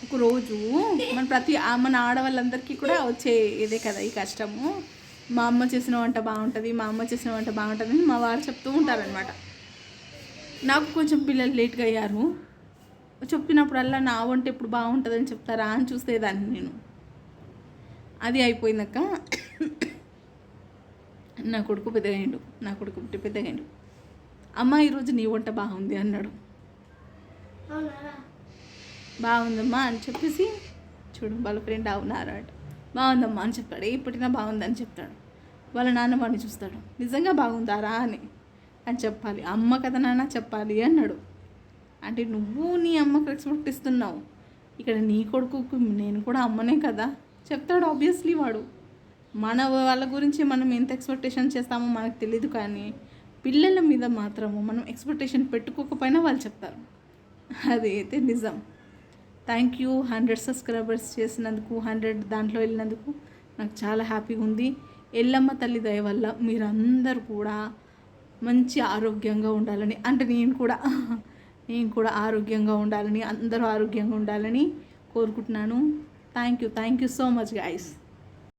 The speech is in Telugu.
ఒకరోజు మన ఆడవాళ్ళందరికీ కూడా వచ్చే ఇదే కదా ఈ కష్టము. మా అమ్మ చేసిన వంట బాగుంటుంది, మా అమ్మ చేసిన వంట బాగుంటుంది అని మా వారు చెప్తూ ఉంటారనమాట. నాకు కొంచెం పిల్లలు లేట్గా అయ్యారు. చెప్పినప్పుడల్లా నా వంట ఎప్పుడు బాగుంటుందని చెప్తారా అని చూసేదాన్ని నేను. అది అయిపోయిందాక నా కొడుకు పెద్దగాయండు. అమ్మ ఈరోజు నీ వంట బాగుంది అన్నాడు. బాగుందమ్మా అని చెప్పేసి చూడు వాళ్ళ ఫ్రెండ్ అవునారా అట. బాగుందమ్మా అని చెప్తాడు. పుట్టినా బాగుందని చెప్తాడు. వాళ్ళ నాన్న వాడిని చూస్తాడు, నిజంగా బాగుందారా అని చెప్పాలి. అమ్మ కదా నాన్న చెప్పాలి అన్నాడు. అంటే నువ్వు నీ అమ్మకు రెస్పెక్ట్ ఇస్తున్నావు, ఇక్కడ నీ కొడుకుకు నేను కూడా అమ్మనే కదా చెప్తాడు. ఆబ్వియస్లీ వాడు మన వాళ్ళ గురించి మనం ఎంత ఎక్స్పెక్టేషన్ చేస్తామో మనకు తెలియదు, కానీ పిల్లల మీద మాత్రము మనం ఎక్స్పెక్టేషన్ పెట్టుకోకపోయినా వాళ్ళు చెప్తారు. అది అయితే నిజం. థ్యాంక్ యూ 100 సబ్స్క్రైబర్స్ చేసినందుకు, 100 దాంట్లో వెళ్ళినందుకు నాకు చాలా హ్యాపీగా ఉంది. ఎల్లమ్మ తల్లి దయ వల్ల మీరందరూ కూడా మంచి ఆరోగ్యంగా ఉండాలని, అంటే నేను కూడా ఆరోగ్యంగా ఉండాలని, అందరూ ఆరోగ్యంగా ఉండాలని కోరుకుంటున్నాను. Thank you so much guys.